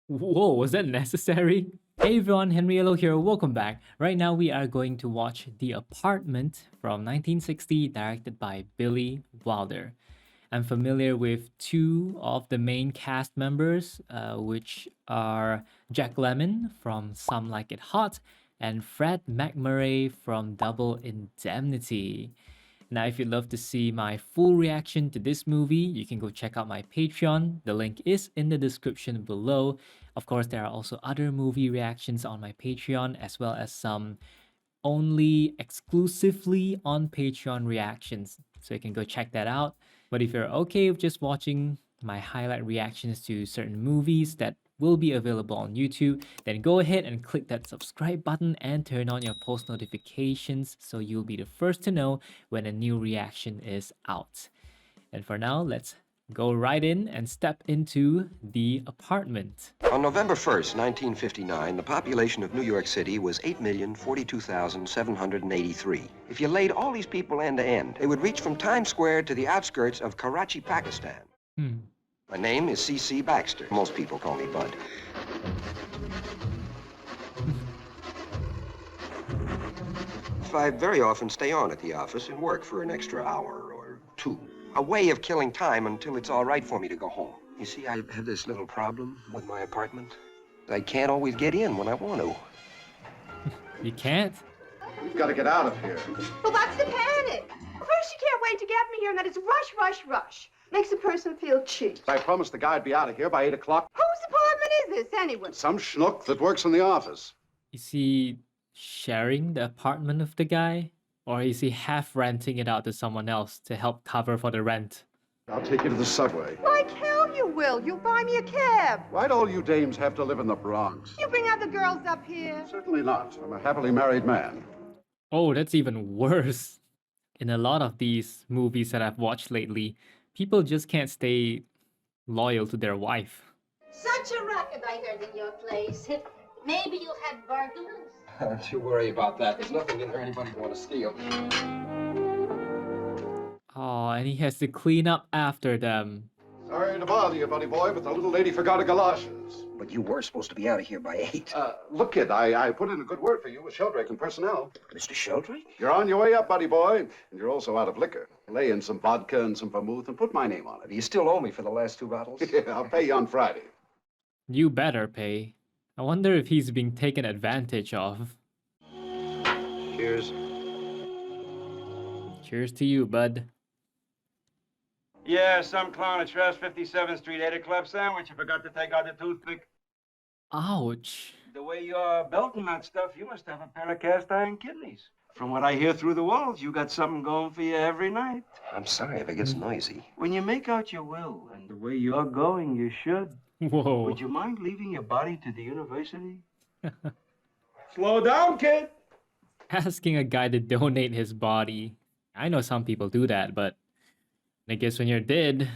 Whoa, was that necessary? Hey everyone, Henriello here, welcome back. Right now we are going to watch The Apartment from 1960, directed by Billy Wilder. I'm familiar with two of the main cast members, which are Jack Lemmon from Some Like It Hot and Fred McMurray from Double Indemnity. Now, if you'd love to see my full reaction to this movie, you can go check out my Patreon. The link is in the description below. Of course, there are also other movie reactions on my Patreon, as well as some only exclusively on Patreon reactions. So you can go check that out. But if you're okay with just watching my highlight reactions to certain movies that will be available on YouTube, then go ahead and click that subscribe button and turn on your post notifications so you'll be the first to know when a new reaction is out. And for now, let's go right in and step into The Apartment. On November 1st, 1959, the population of New York City was 8,042,783. If you laid all these people end to end, they would reach from Times Square to the outskirts of Karachi, Pakistan. My name is C.C. Baxter. Most people call me Bud. I very often stay on at the office and work for an extra hour or two. A way of killing time until it's all right for me to go home. You see, I have this little problem with my apartment. I can't always get in when I want to. You can't? We've got to get out of here. But what's the panic? First, you can't wait to get me here, and then it's rush, rush, rush. Makes a person feel cheap. I promised the guy I'd be out of here by 8 o'clock. Whose apartment is this, anyway? Some schnook that works in the office. Is he sharing the apartment with the guy? Or is he half renting it out to someone else to help cover for the rent? I'll take you to the subway. Like hell you will. You buy me a cab. Why'd all you dames have to live in the Bronx? You bring other girls up here. Certainly not. I'm a happily married man. Oh, that's even worse. In a lot of these movies that I've watched lately, people just can't stay loyal to their wife. Such a racket I heard in your place. Maybe you had burglars? Don't you worry about that. There's nothing in there anybody want to steal. Oh, and he has to clean up after them. Sorry to bother you, buddy boy, but the little lady forgot her galoshes. But you were supposed to be out of here by 8. Look, kid, I put in a good word for you with Sheldrake and personnel. Mr. Sheldrake? You're on your way up, buddy boy, and you're also out of liquor. Lay in some vodka and some vermouth and put my name on it. You still owe me for the last 2 bottles? Yeah, I'll pay you on Friday. You better pay. I wonder if he's being taken advantage of. Cheers. Cheers to you, bud. Yeah, some clown at Trash 57th Street ate a club sandwich and forgot to take out the toothpick. Ouch. The way you're belting that stuff, you must have a pair of cast iron kidneys. From what I hear through the walls, you got something going for you every night. I'm sorry if it gets noisy. When you make out your will, and the way you're going, you should. Whoa. Would you mind leaving your body to the university? Slow down, kid. Asking a guy to donate his body. I know some people do that, but I guess when you're dead,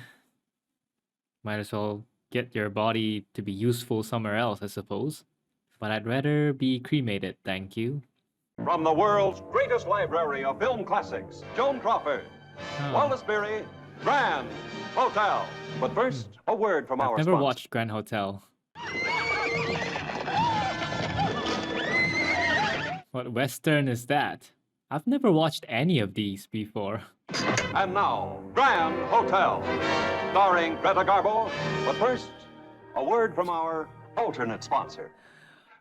might as well get your body to be useful somewhere else, I suppose. But I'd rather be cremated, thank you. From the world's greatest library of film classics, Joan Crawford, Oh, Wallace Beery, Grand Hotel. But first, a word from our I've never sponsor. watched Grand Hotel. What Western is that? I've never watched any of these before. And now, Grand Hotel, starring Greta Garbo. But first, a word from our alternate sponsor.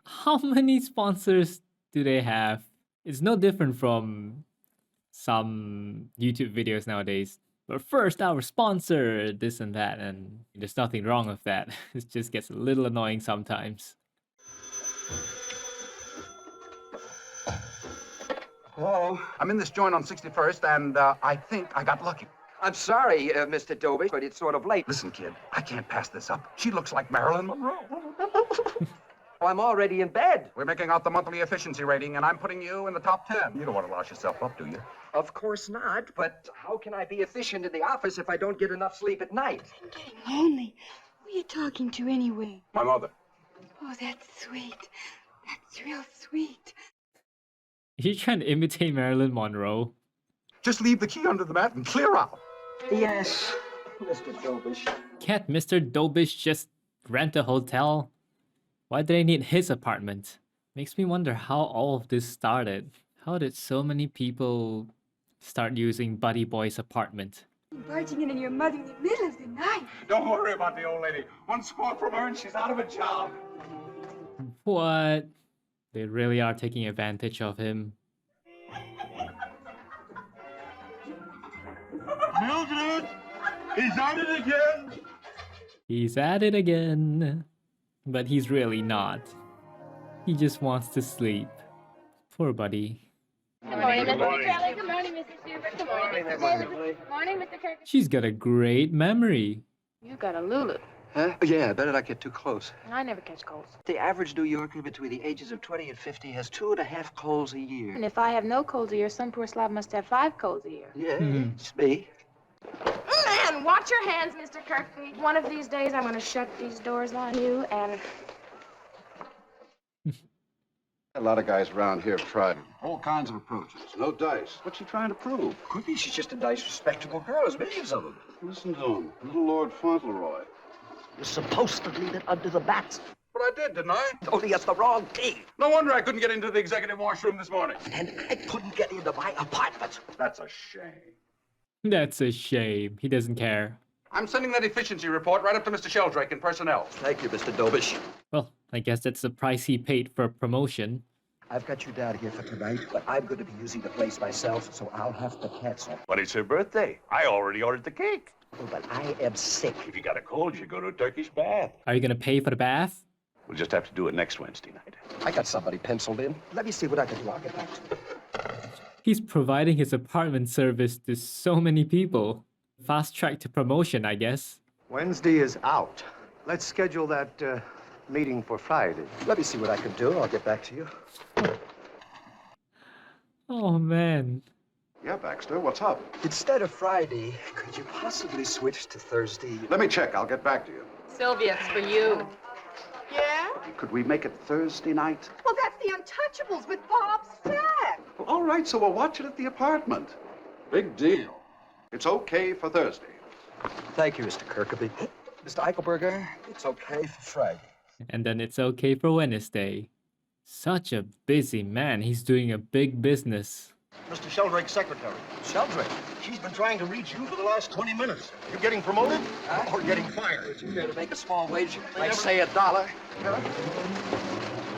How many sponsors do they have? It's no different from some YouTube videos nowadays. But first, our sponsor, this and that, and there's nothing wrong with that. It just gets a little annoying sometimes. Hello? I'm in this joint on 61st, and I think I got lucky. I'm sorry, Mr. Dobie, but it's sort of late. Listen, kid, I can't pass this up. She looks like Marilyn Monroe. I'm already in bed. We're making out the monthly efficiency rating, and I'm putting you in the top 10. You don't want to louse yourself up, do you? Of course not, but how can I be efficient in the office if I don't get enough sleep at night? I'm getting lonely. Who are you talking to anyway? My mother. Oh, that's sweet. That's real sweet. You trying to imitate Marilyn Monroe? Just leave the key under the mat and clear out. Yes, Mr. Dobish. Can't Mr. Dobish just rent a hotel? Why do they need his apartment? Makes me wonder how all of this started. How did so many people start using Buddy Boy's apartment? Barging in on your mother in the middle of the night. Don't worry about the old lady. Once more from her and she's out of a job. What? They really are taking advantage of him. Mildred! He's at it again! He's at it again. But he's really not. He just wants to sleep. Poor Buddy. Good morning, Mr. Kelly. Good morning, Mrs. Hubert. Good morning, Mr. Davis. Good morning, Mr. Kirk. She's got a great memory. You got a Lulu. Huh? Yeah, better not get too close. I never catch colds. The average New Yorker between the ages of 20 and 50 has 2.5 colds a And year. if I have no colds a year, some poor slob must have 5 colds a year. Yeah, Mhm. it's me. Man, watch your hands, Mr. Kirkby. One of these days, I'm going to shut these doors on you and... A lot of guys around here have tried all kinds of approaches. No dice. What's she trying to prove? Could be she's just a nice, respectable girl. There's millions of them. Listen to him. Little Lord Fauntleroy. You're supposed to leave it under the mat. But I did, didn't I? Only it's the wrong key. No wonder I couldn't get into the executive washroom this morning. And I couldn't get into my apartment. That's a shame. That's a shame. He doesn't care. I'm sending that efficiency report right up to Mr. Sheldrake in personnel. Thank you, Mr. Dobish. Well, I guess that's the price he paid for promotion. I've got you down here for tonight, but I'm going to be using the place myself, so I'll have to cancel. But it's her birthday. I already ordered the cake. Oh, but I am sick. If you got a cold, you go to a Turkish bath. Are you gonna pay for the bath? We'll just have to do it next Wednesday night. I got somebody penciled in. Let me see what I can do. I'll get back to you. He's providing his apartment service to so many people. Fast track to promotion, I guess. Wednesday is out. Let's schedule that meeting for Friday. Let me see what I can do. I'll get back to you. Oh man. Yeah, Baxter, what's up? Instead of Friday, could you possibly switch to Thursday? Let me check. I'll get back to you. Sylvia, it's for you. Yeah? Could we make it Thursday night? Well, that's the Untouchables with Bob Sapp. Well, all right, so we'll watch it at the apartment. Big deal. It's okay for Thursday. Thank you, Mr. Kirkaby. Mr. Eichelberger, it's okay for Friday. And then it's okay for Wednesday. Such a busy man. He's doing a big business. Mr. Sheldrake's secretary. Sheldrake, She's been trying to reach you for the last 20 minutes. You getting promoted or getting fired? would you care to make a small wager? Like, say, $1?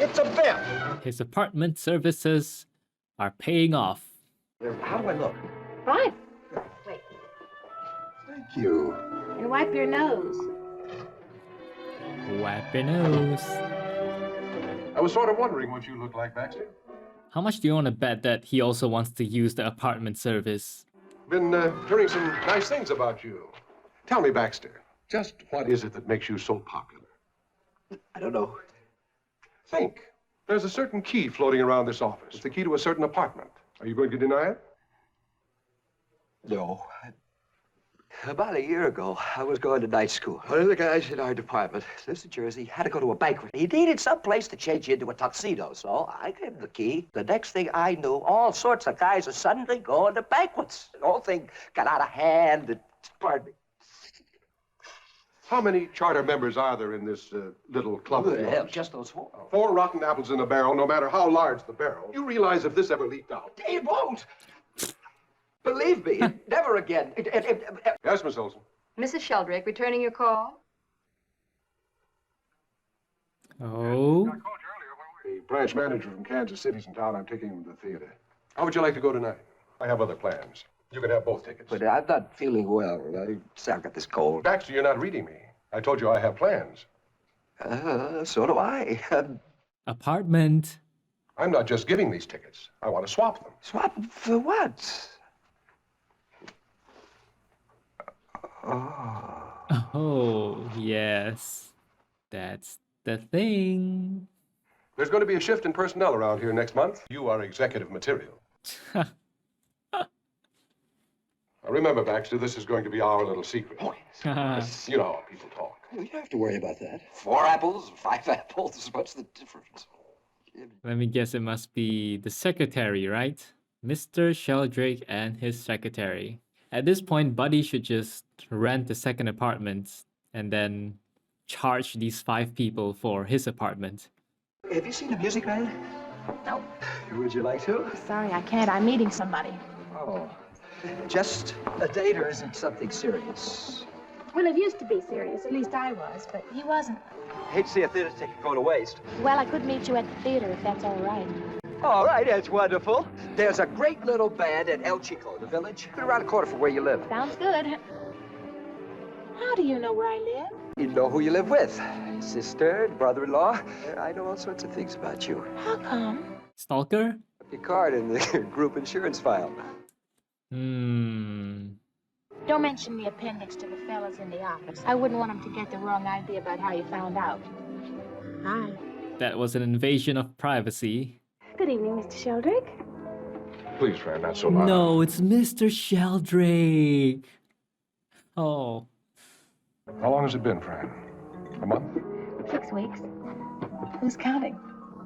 It's a bet. His apartment services are paying off. How do I look? Fine. Wait. Thank you. And wipe your nose. Wipe your nose. I was sort of wondering what you look like, Baxter. How much do you want to bet that he also wants to use the apartment service? Been hearing some nice things about you. Tell me, Baxter, just what is it that makes you so popular? I don't know. Think. There's a certain key floating around this office. It's the key to a certain apartment. Are you going to deny it? No. About a year ago, I was going to night school. One of the guys in our department, lives in Jersey, had to go to a banquet. He needed some place to change into a tuxedo, so I gave him the key. The next thing I knew, all sorts of guys are suddenly going to banquets. The whole thing got out of hand. And, pardon me. How many charter members are there in this little club of Hell, yours? just those 4. 4 rotten apples in a barrel, no matter how large the barrel. You realize if this ever leaked out. It won't. Believe me, never again. Yes, Miss Olson. Mrs. Sheldrake, returning your call? Oh. The branch manager from Kansas City's in town. I'm taking him to the theater. How would you like to go tonight? I have other plans. You can have both tickets. But I'm not feeling well. I've got this cold. Baxter, you're not reading me. I told you I have plans. So do I. Apartment. I'm not just giving these tickets. I want to swap them. Swap for what? Oh. Oh, yes. That's the thing. There's going to be a shift in personnel around here next month. You are executive material. Now remember, Baxter, this is going to be our little secret. Oh, You know how people talk. you don't have to worry about that. 4 apples, 5 apples. What's the difference? Let me guess, it must be the secretary, right? Mr. Sheldrake and his secretary. At this point, Buddy should just rent the second apartment and then charge these 5 people for his apartment. Have you seen a Music Man? No. Would you like to? Sorry, I can't. I'm meeting somebody. Oh. Just a date, or is it something serious? Well, it used to be serious. At least I was, but he wasn't. Hate to see a theater ticket go to waste. Well, I could meet you at the theater if that's all right. All right, that's wonderful. There's a great little band at El Chico, the village. Around the corner from where you live. Sounds good. How do you know where I live? You know who you live with. Sister, brother-in-law. I know all sorts of things about you. How come? Stalker? Your card in the group insurance file. Don't mention the appendix to the fellas in the office. I wouldn't want them to get the wrong idea about how you found out. Hi. That was an invasion of privacy. Good evening, Mr. Sheldrake. Please, Fran, not so loud. No, it's Mr. Sheldrake. Oh. How long has it been, Fran? A month? 6 weeks. Who's counting?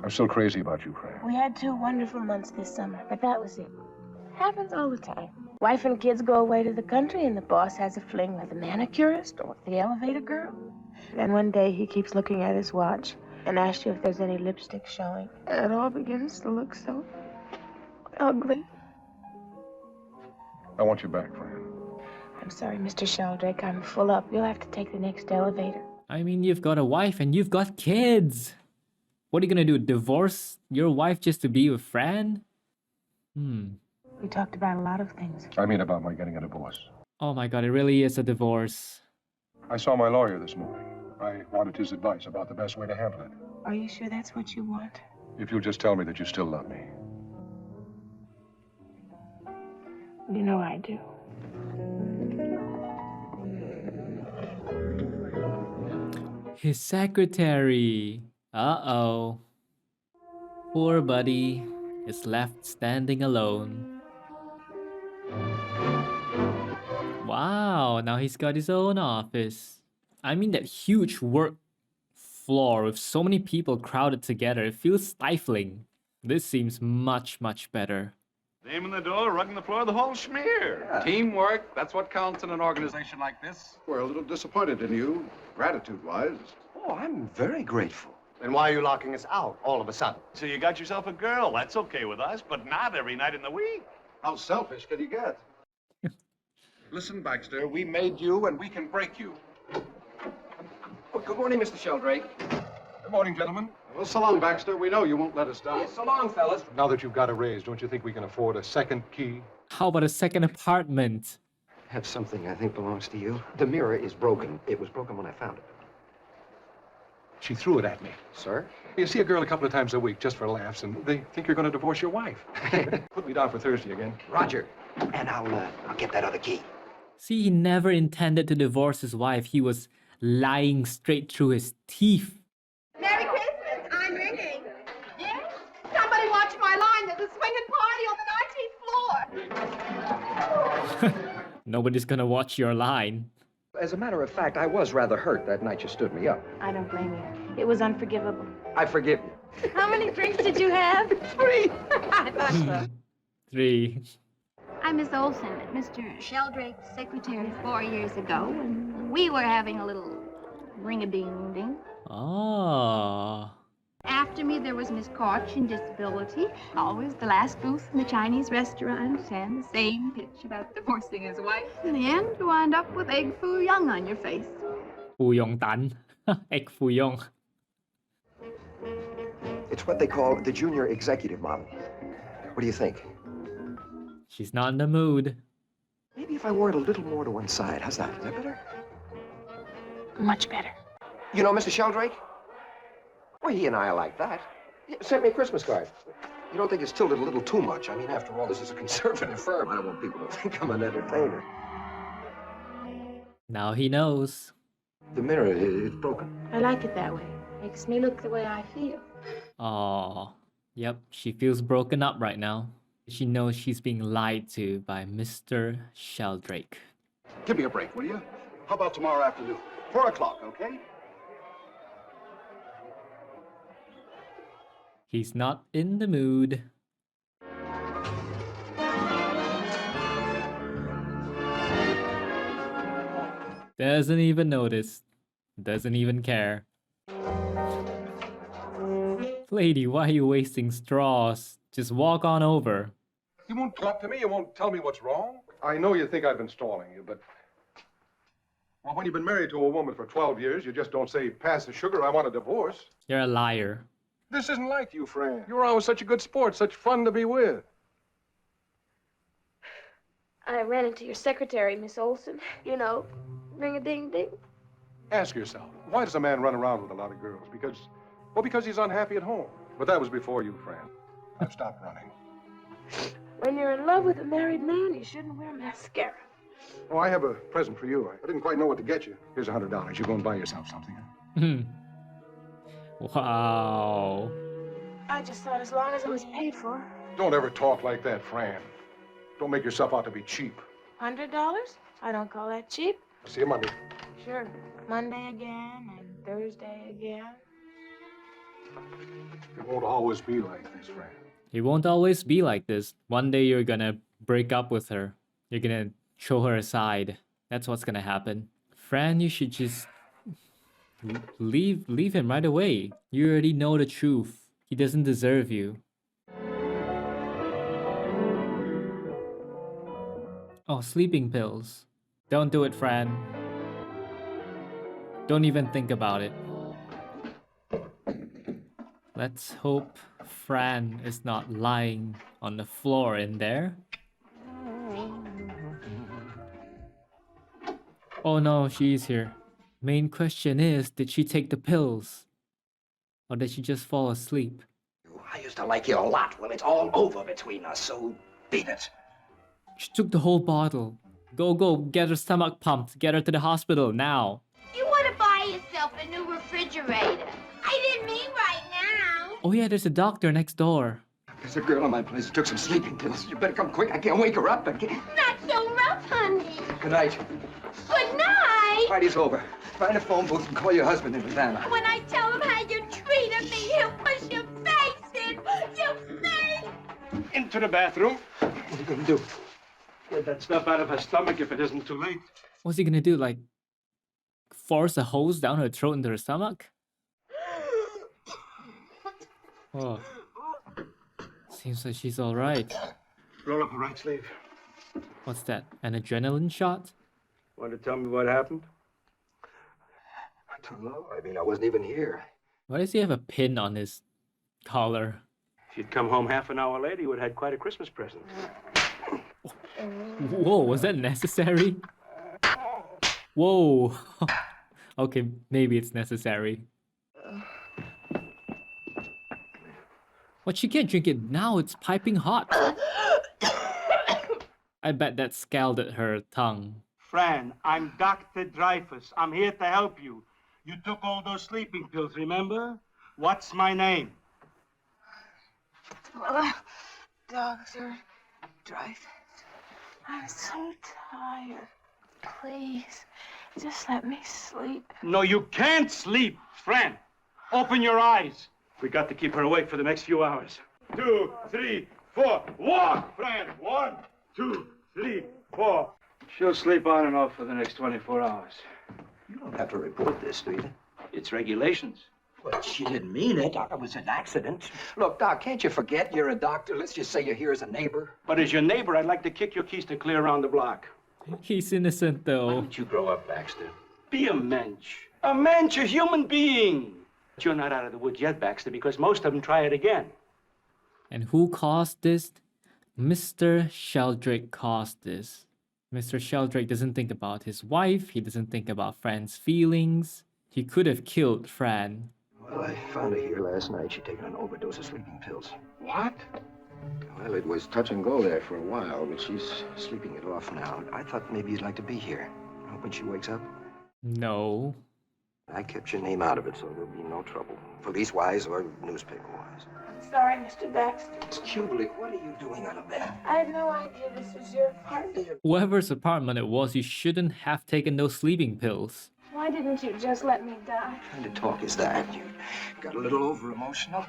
I'm still crazy about you, Fran. We had 2 wonderful months this summer, but that was it. Happens all the time. Wife and kids go away to the country, and the boss has a fling with the manicurist or the elevator girl. And one day he keeps looking at his watch and asks you if there's any lipstick showing. And it all begins to look so ugly. I want you back, Fran. I'm sorry, Mr. Sheldrake. I'm full up. You'll have to take the next elevator. I mean, you've got a wife and you've got kids. What are you gonna do? Divorce your wife just to be with Fran? We talked about a lot of things. I mean about my getting a divorce. Oh my god, it really is a divorce. I saw my lawyer this morning. I wanted his advice about the best way to handle it. Are you sure that's what you want? If you'll just tell me that you still love me. You know I do. His secretary. Uh-oh. Poor buddy is left standing alone. Wow, now he's got his own office. I mean, that huge work floor with so many people crowded together, it feels stifling. This seems much, much better. Name in the door, rug in the floor, the whole schmear. Teamwork, that's what counts in an organization like this. We're a little disappointed in you, gratitude-wise. Oh, I'm very grateful. Then why are you locking us out all of a sudden? So you got yourself a girl. That's okay with us, but not every night in the week. How selfish can you get? Listen, Baxter, we made you and we can break you. Oh, good morning, Mr. Sheldrake. Good morning, gentlemen. Well, so long, Baxter. We know you won't let us down. Yes, so long, fellas. Now that you've got a raise, don't you think we can afford a second key? How about a second apartment? I have something I think belongs to you. The mirror is broken. It was broken when I found it. She threw it at me. Sir? You see a girl a couple of times a week just for laughs, and they think you're going to divorce your wife. Put me down for Thursday again. Roger. And I'll get that other key. See, he never intended to divorce his wife. He was lying straight through his teeth. Merry Christmas. I'm ringing. Yes? Somebody watch my line. There's a swinging party on the 19th floor. Nobody's gonna watch your line. As a matter of fact, I was rather hurt that night you stood me up. I don't blame you. It was unforgivable. I forgive you. How many drinks did you have? 3. I thought so. 3. I'm Miss Olson, Mr. Sheldrake's secretary 4 years ago, and we were having a little ring-a-ding-ding. Oh. After me, there was Miss Koch in disability, always the last booth in the Chinese restaurant, and the same pitch about divorcing his wife. In the end, you wind up with egg foo young on your face. Fu Yong Tan. Egg Fu Yong. It's what they call the junior executive model. What do you think? She's not in the mood. Maybe if I wore it a little more to one side. How's that? Is that better? Much better. You know Mr. Sheldrake? Well, he and I are like that. He sent me a Christmas card. You don't think it's tilted a little too much? I mean, after all, this is a conservative firm. I don't want people to think I'm an entertainer. Now he knows. The mirror is broken. I like it that way. Makes me look the way I feel. Oh. Yep, she feels broken up right now. She knows she's being lied to by Mr. Sheldrake. Give me a break, will you? How about tomorrow afternoon? 4 o'clock, okay? He's not in the mood. Doesn't even notice. Doesn't even care. Lady, why are you wasting straws? Just walk on over. You won't talk to me? You won't tell me what's wrong? I know you think I've been stalling you, but... Well, when you've been married to a woman for 12 years, you just don't say, pass the sugar, I want a divorce. You're a liar. This isn't like you, Fran. You were always such a good sport, such fun to be with. I ran into your secretary, Miss Olson. You know, ring-a-ding-ding. Ask yourself, why does a man run around with a lot of girls? Because he's unhappy at home. But that was before you, Fran. I've stopped running. When you're in love with a married man, you shouldn't wear mascara. Oh, I have a present for you. I didn't quite know what to get you. Here's $100. You go and buy yourself something. Wow. I just thought as long as it was paid for. Don't ever talk like that, Fran. Don't make yourself out to be cheap. $100? I don't call that cheap. See you Monday. Sure. Monday again and Thursday again. It won't always be like this, Fran. It won't always be like this. One day you're gonna break up with her. You're gonna throw her aside. That's what's gonna happen. Fran, you should just leave him right away. You already know the truth. He doesn't deserve you. Oh, sleeping pills. Don't do it, Fran. Don't even think about it. Let's hope Fran is not lying on the floor in there. Oh no, she's here. Main question is, did she take the pills? Or did she just fall asleep? I used to like you a lot. Well, it's all over between us, so beat it. She took the whole bottle. Go, get her stomach pumped. Get her to the hospital, now. You want to buy yourself a new refrigerator. I didn't mean right now. Oh yeah, there's a doctor next door. There's a girl in my place who took some sleeping pills. You better come quick. I can't wake her up. Not so rough, honey. Good night. Good night. Party's over. Find a phone booth and call your husband in Havana. When I tell him how you treated me, he'll push your face in. Your face. Into the bathroom. What are you going to do? Get that stuff out of her stomach if it isn't too late. What's he gonna do? Like, force a hose down her throat into her stomach? Oh. Seems like she's alright. Roll up her right sleeve. What's that? An adrenaline shot? Want to tell me what happened? I don't know. I mean, I wasn't even here. Why does he have a pin on his collar? If you'd come home half an hour later, you would have had quite a Christmas present. Whoa, was that necessary? Whoa. Okay, maybe it's necessary. But she can't drink it now, it's piping hot. I bet that scalded her tongue. Fran, I'm Dr. Dreyfus. I'm here to help you. You took all those sleeping pills, remember? What's my name? Dr. Dreyfus. I'm so tired. Please, just let me sleep. No, you can't sleep, Fran. Open your eyes. We got to keep her awake for the next few hours. 2, 3, 4. Walk, Fran. 1, 2, 3, 4. She'll sleep on and off for the next 24 hours. You don't have to report this, do you? It's regulations. Well, she didn't mean it. It was an accident. Look, Doc, can't you forget you're a doctor? Let's just say you're here as a neighbor. But as your neighbor, I'd like to kick your keys to clear around the block. He's innocent, Why though. don't you grow up, Baxter? Be a mensch. A mensch, a human being. But you're not out of the woods yet, Baxter, because most of them try it again. And who caused this? Mr. Sheldrake caused this. Mr. Sheldrake doesn't think about his wife. He doesn't think about Fran's feelings. He could have killed Fran. Well, I found her here last night. She'd taken an overdose of sleeping pills. What? Well, it was touch and go there for a while, but she's sleeping it off now. I thought maybe you'd like to be here. When she wakes up. No. I kept your name out of it, so there'll be no trouble. Police-wise or newspaper-wise. I'm sorry, Mr. Baxter. It's Kubelik. What are you doing out of there? I had no idea this was your apartment. Whoever's apartment it was, you shouldn't have taken those sleeping pills. Why didn't you just let me die? What kind of talk is that? You got a little over-emotional?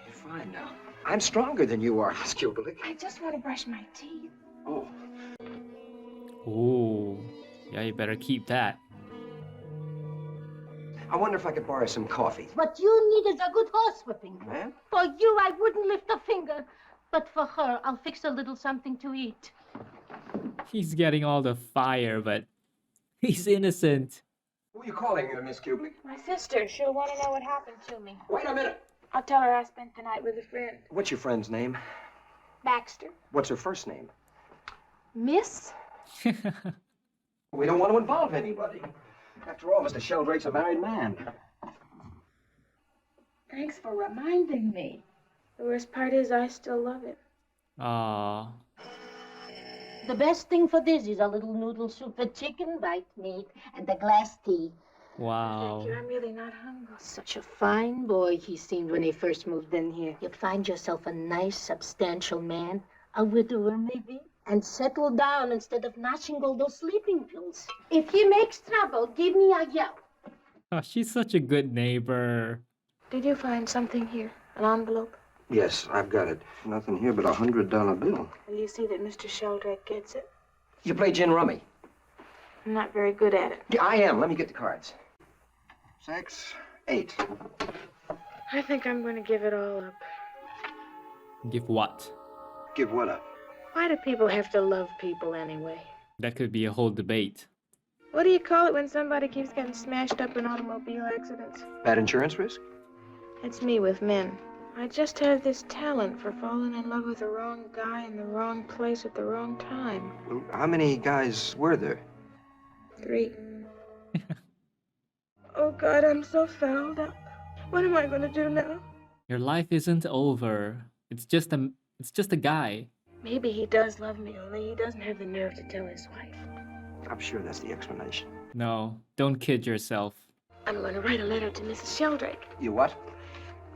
You're fine now. I'm stronger than you are, Miss Kubelik. I just want to brush my teeth. Oh. Ooh. Yeah, you better keep that. I wonder if I could borrow some coffee. What you need is a good horse whipping. Ma'am? For you, I wouldn't lift a finger. But for her, I'll fix a little something to eat. He's getting all the fire, but he's innocent. Who are you calling, Miss Kubelik? My sister, she'll want to know what happened to me. Wait a minute. I'll tell her I spent the night with a friend. What's your friend's name? Baxter. What's her first name? Miss? We don't want to involve anybody. After all, Mr. Sheldrake's a married man. Thanks for reminding me. The worst part is I still love it. Aww. The best thing for this is a little noodle soup with chicken, white meat, and a glass tea. Wow. Thank you, I'm really not hungry. Such a fine boy he seemed when he first moved in here. You'd find yourself a nice, substantial man, a widower maybe, and settle down instead of gnashing all those sleeping pills. If he makes trouble, give me a yell. Oh, she's such a good neighbor. Did you find something here? An envelope? Yes, I've got it. Nothing here but a $100 bill. Will you see that Mr. Sheldrake gets it? You play gin rummy? I'm not very good at it. Yeah, I am. Let me get the cards. 6, 8. I think I'm going to give it all up. Give what? Give what up? Why do people have to love people anyway? That could be a whole debate. What do you call it when somebody keeps getting smashed up in automobile accidents? Bad insurance risk? It's me with men. I just have this talent for falling in love with the wrong guy in the wrong place at the wrong time. Well, how many guys were there? 3. Oh God, I'm so fouled up. What am I gonna do now? Your life isn't over. It's just a guy. Maybe he does love me, only he doesn't have the nerve to tell his wife. I'm sure that's the explanation. No, don't kid yourself. I'm gonna write a letter to Mrs. Sheldrake. You what?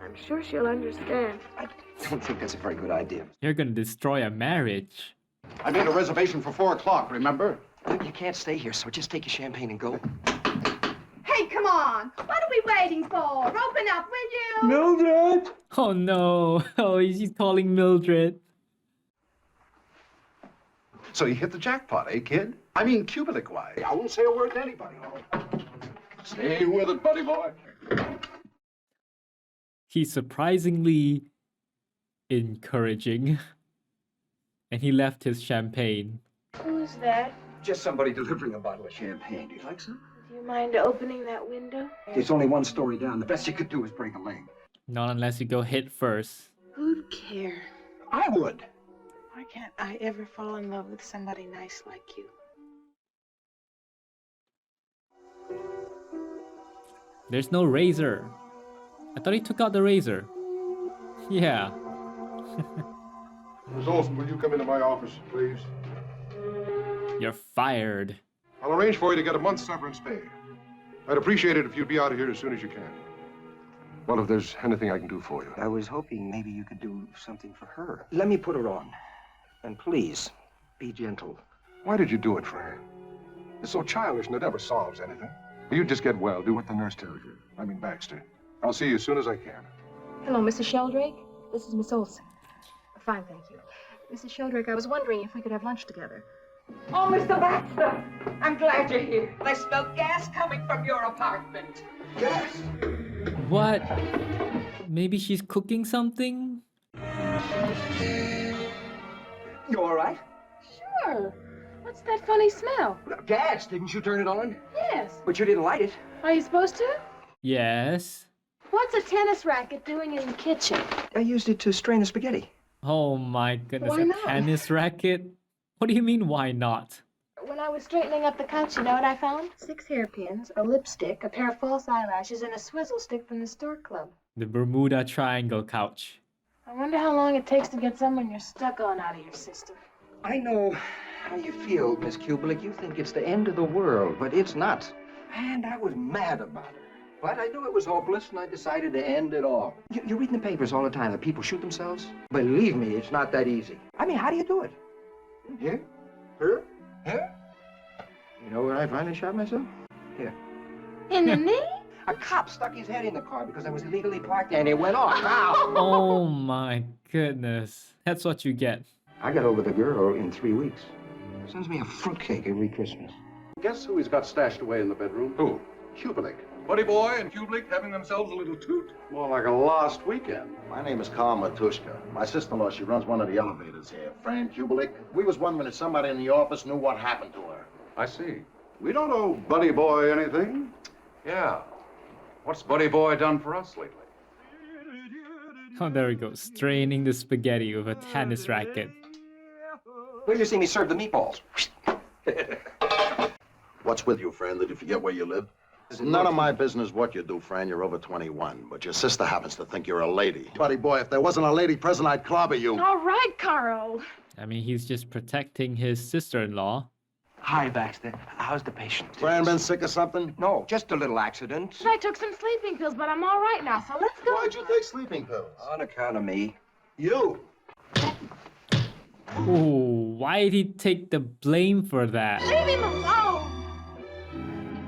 I'm sure she'll understand. I don't think that's a very good idea. You're gonna destroy a marriage. I made a reservation for 4 o'clock, remember? Look, you can't stay here, so just take your champagne and go. Hey, come on. What are we waiting for? Open up, will you? Mildred! Oh no. Oh, he's calling Mildred. So you hit the jackpot, eh, kid? I mean, Kubelik-wise. I won't say a word to anybody. Stay with it, buddy boy. He's surprisingly encouraging. And he left his champagne. Who's that? Just somebody delivering a bottle of champagne. Do you like some? Do you mind opening that window? It's only 1 story down. The best you could do is break a leg. Not unless you go hit first. Who'd care? I would. Why can't I ever fall in love with somebody nice like you? There's no razor. I thought he took out the razor. Yeah. Miss Olson, will you come into my office, please? You're fired. I'll arrange for you to get a month's severance pay. I'd appreciate it if you'd be out of here as soon as you can. Well, if there's anything I can do for you. I was hoping maybe you could do something for her. Let me put her on. And please, be gentle. Why did you do it, Fran? It's so childish and it never solves anything. You just get well, do what the nurse tells you. I mean, Baxter. I'll see you as soon as I can. Hello, Mrs. Sheldrake. This is Miss Olson. Fine, thank you. Mrs. Sheldrake, I was wondering if we could have lunch together. Oh, Mr. Baxter, I'm glad you're here. I smell gas coming from your apartment. Gas? What? Maybe she's cooking something? You all right? Sure. What's that funny smell? Gas. Didn't you turn it on? Yes. But you didn't light it. Are you supposed to? Yes. What's a tennis racket doing in the kitchen? I used it to strain the spaghetti. Oh my goodness, Why a not? tennis racket? What do you mean, why not? When I was straightening up the couch, you know what I found? 6 hairpins, a lipstick, a pair of false eyelashes, and a swizzle stick from the Stork Club. The Bermuda Triangle couch. I wonder how long it takes to get someone you're stuck on out of your system. I know how you feel, Miss Kubelik. You think it's the end of the world, but it's not. And I was mad about it. But I knew it was hopeless, and I decided to end it all. You're reading the papers all the time that people shoot themselves? Believe me, it's not that easy. I mean, how do you do it? Here? Here? Here? You know where I finally shot myself? Here. In the knee? A cop stuck his head in the car because I was illegally parked, and it went off. Ow! Oh my goodness. That's what you get. I got over the girl in 3 weeks. Sends me a fruitcake every Christmas. Guess who he's got stashed away in the bedroom? Who? Kubelik. Buddy Boy and Kublik having themselves a little toot? More like a lost weekend. My name is Carl Matushka. My sister-in-law, she runs one of the elevators here. Fran Kublik. We was wondering if somebody in the office knew what happened to her. I see. We don't owe Buddy Boy anything. Yeah. What's Buddy Boy done for us lately? Oh, there we go. Straining the spaghetti with a tennis racket. Where do you see me serve the meatballs? What's with you, Fran? Did you forget where you live? None of my business what you do, Fran. You're over 21. But your sister happens to think you're a lady. Buddy Boy, if there wasn't a lady present, I'd clobber you. All right, Carl. I mean, he's just protecting his sister-in-law. Hi, Baxter. How's the patient? Fran been sick or something? No, just a little accident. I took some sleeping pills, but I'm all right now, so let's go. Why'd you take sleeping pills? On account of me. You. Ooh, why did he take the blame for that? Leave him alone.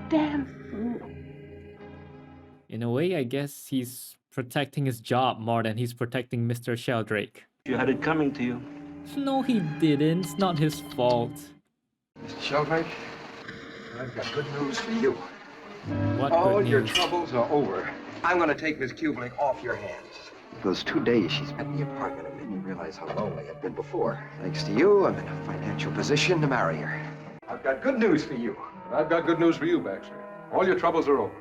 Damn fool. In a way, I guess he's protecting his job more than he's protecting Mr. Sheldrake. You had it coming to you. No, he didn't. It's not his fault. Mr. Sheldrake, I've got good news for you. What All good your news? troubles are over. I'm going to take Miss Kublik off your hands. Those 2 days she spent in the apartment have made me realize how lonely I've been before. Thanks to you, I'm in a financial position to marry her. I've got good news for you. I've got good news for you, Baxter. All your troubles are over.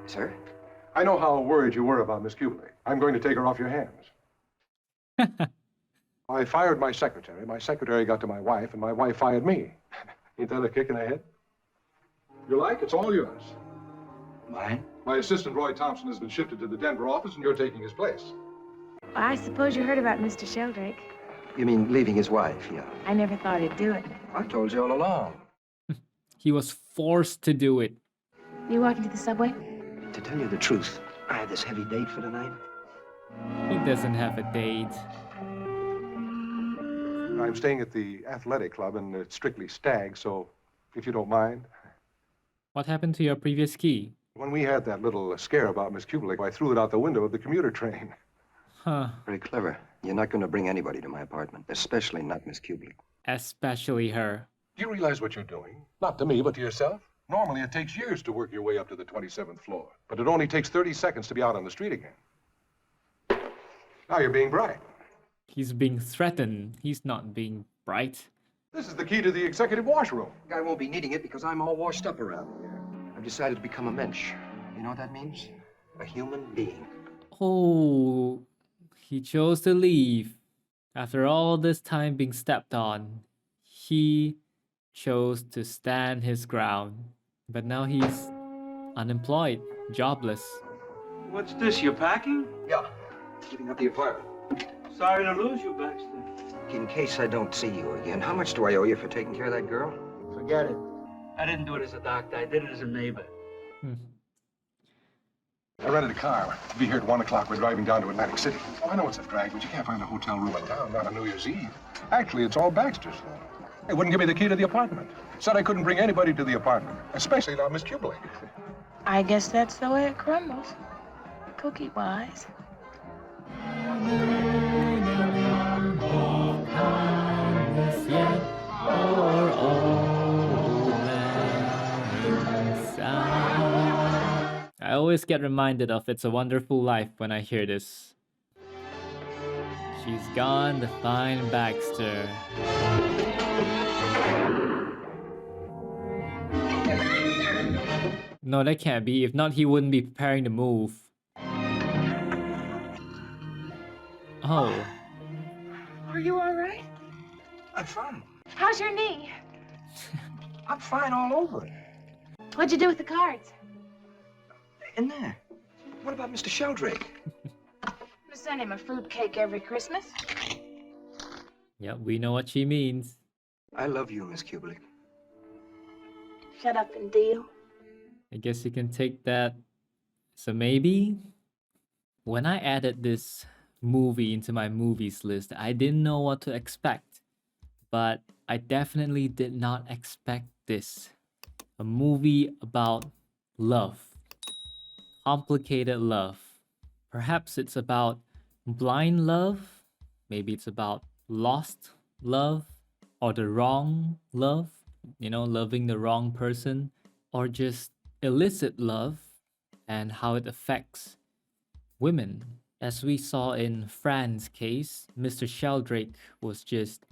Sir? I know how worried you were about Miss Kublik. I'm going to take her off your hands. I fired my secretary got to my wife, and my wife fired me. Ain't that a kick in the head? You like? It's all yours. Mine? My assistant, Roy Thompson, has been shifted to the Denver office, and you're taking his place. Well, I suppose you heard about Mr. Sheldrake. You mean leaving his wife, yeah. I never thought he'd do it. I told you all along. He was forced to do it. You walking to the subway? To tell you the truth, I had this heavy date for the night. He doesn't have a date. I'm staying at the athletic club, and it's strictly stag, so if you don't mind. What happened to your previous key? When we had that little scare about Miss Kublik, I threw it out the window of the commuter train. Huh. Very clever. You're not going to bring anybody to my apartment, especially not Miss Kublik. Especially her. Do you realize what you're doing? Not to me, but to yourself. Normally, it takes years to work your way up to the 27th floor, but it only takes 30 seconds to be out on the street again. Now you're being bright. He's being threatened. He's not being bright. This is the key to the executive washroom. I won't be needing it because I'm all washed up around here. I've decided to become a mensch. You know what that means? A human being. Oh, he chose to leave. After all this time being stepped on, he chose to stand his ground. But now he's unemployed, jobless. What's this, you're packing? Yeah, giving up the apartment. Sorry to lose you, Baxter. In case I don't see you again, how much do I owe you for taking care of that girl? Forget it. I didn't do it as a doctor. I did it as a neighbor. I rented a car. We'll be here at 1 o'clock. We're driving down to Atlantic City. Oh, I know it's a drag, but you can't find a hotel room in town, not on New Year's Eve. Actually, it's all Baxter's fault. They wouldn't give me the key to the apartment. Said I couldn't bring anybody to the apartment, especially not Miss Kublik. I guess that's the way it crumbles. Cookie-wise. I always get reminded of It's a Wonderful Life when I hear this. She's gone to find Baxter. No, that can't be. If not, he wouldn't be preparing to move. Oh. Are you all right? I'm fine. How's your knee? I'm fine all over. What'd you do with the cards? In there. What about Mr. Sheldrake? We send him a fruitcake every Christmas. Yep, we know what she means. I love you, Miss Kublik. Shut up and deal. I guess you can take that as a maybe. When I added this movie into my movies list, I didn't know what to expect. But I definitely did not expect this. A movie about love. Complicated love. Perhaps it's about blind love. Maybe it's about lost love. Or the wrong love. You know, loving the wrong person. Or just illicit love. and how it affects women. As we saw in Fran's case, Mr. Sheldrake was just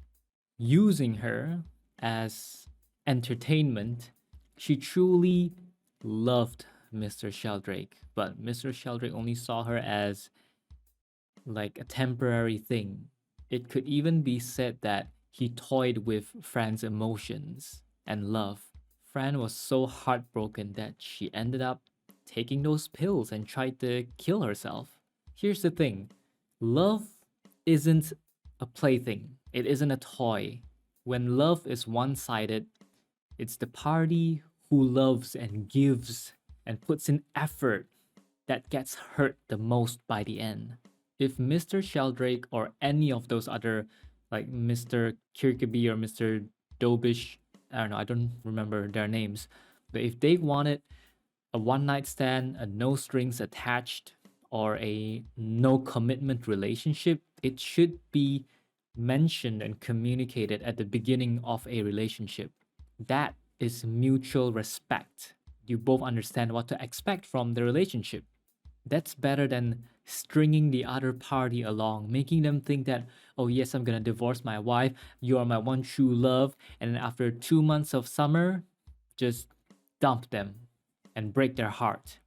using her as entertainment. She truly loved Mr. Sheldrake, but Mr. Sheldrake only saw her as like a temporary thing. It could even be said that he toyed with Fran's emotions and love. Fran was so heartbroken that she ended up taking those pills and tried to kill herself. Here's the thing, love isn't a plaything, it isn't a toy. When love is one-sided, it's the party who loves and gives and puts in effort that gets hurt the most by the end. If Mr. Sheldrake or any of those other, like Mr. Kirkby or Mr. Dobish, I don't know, I don't remember their names, but if they wanted a one-night stand, a no strings attached, or a no commitment relationship, it should be mentioned and communicated at the beginning of a relationship. That is mutual respect. You both understand what to expect from the relationship. That's better than stringing the other party along, making them think that, oh yes, I'm gonna divorce my wife, you are my one true love, and then after 2 months of summer, just dump them and break their heart,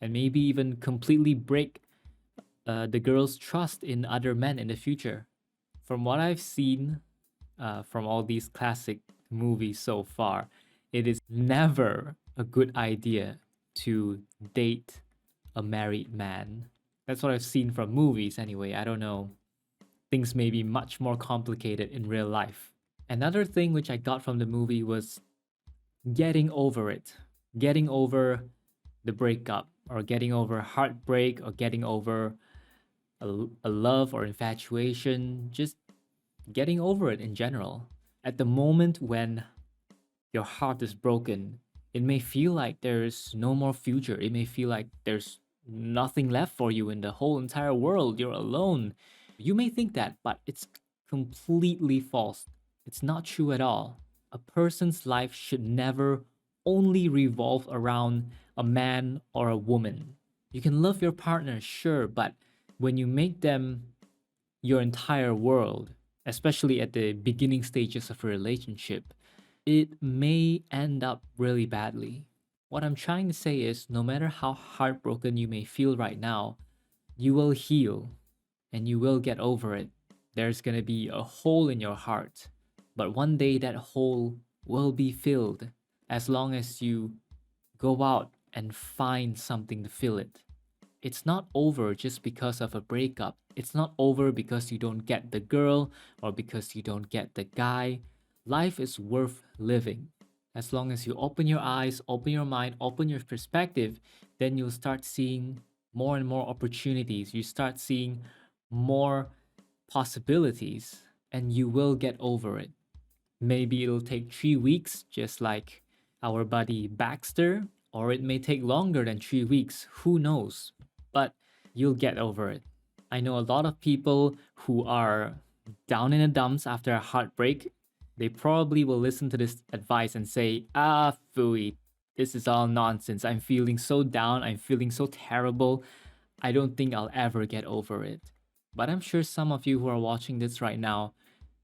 and maybe even completely break the girl's trust in other men in the future. From what I've seen from all these classic movies so far, it is never a good idea to date a married man. That's what I've seen from movies anyway. I don't know. Things may be much more complicated in real life. Another thing which I got from the movie was getting over it. Getting over the breakup, or getting over heartbreak, or getting over a love or infatuation. Just getting over it in general. At the moment when your heart is broken, it may feel like there's no more future. It may feel like there's nothing left for you in the whole entire world. You're alone. You may think that, but it's completely false. It's not true at all. A person's life should never only revolve around a man or a woman. You can love your partner, sure, but when you make them your entire world, especially at the beginning stages of a relationship, it may end up really badly. What I'm trying to say is, no matter how heartbroken you may feel right now, you will heal and you will get over it. There's gonna be a hole in your heart, but one day that hole will be filled as long as you go out and find something to fill it. It's not over just because of a breakup. It's not over because you don't get the girl or because you don't get the guy. Life is worth living. As long as you open your eyes, open your mind, open your perspective, then you'll start seeing more and more opportunities. You start seeing more possibilities, and you will get over it. Maybe it'll take 3 weeks, just like our buddy Baxter, or it may take longer than 3 weeks. Who knows? But you'll get over it. I know a lot of people who are down in the dumps after a heartbreak. They probably will listen to this advice and say, phooey, this is all nonsense. I'm feeling so down. I'm feeling so terrible. I don't think I'll ever get over it. But I'm sure some of you who are watching this right now,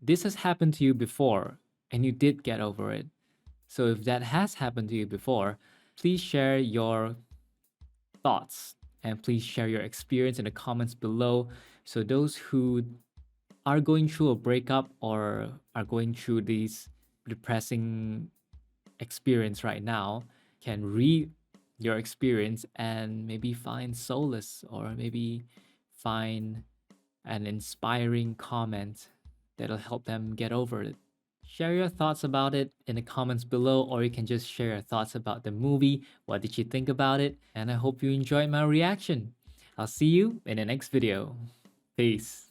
this has happened to you before and you did get over it. So if that has happened to you before, please share your thoughts and please share your experience in the comments below, so those who are going through a breakup or are going through this depressing experience right now can read your experience and maybe find solace, or maybe find an inspiring comment that'll help them get over it. Share your thoughts about it in the comments below, or you can just share your thoughts about the movie. What did you think about it? And I hope you enjoyed my reaction. I'll see you in the next video. Peace.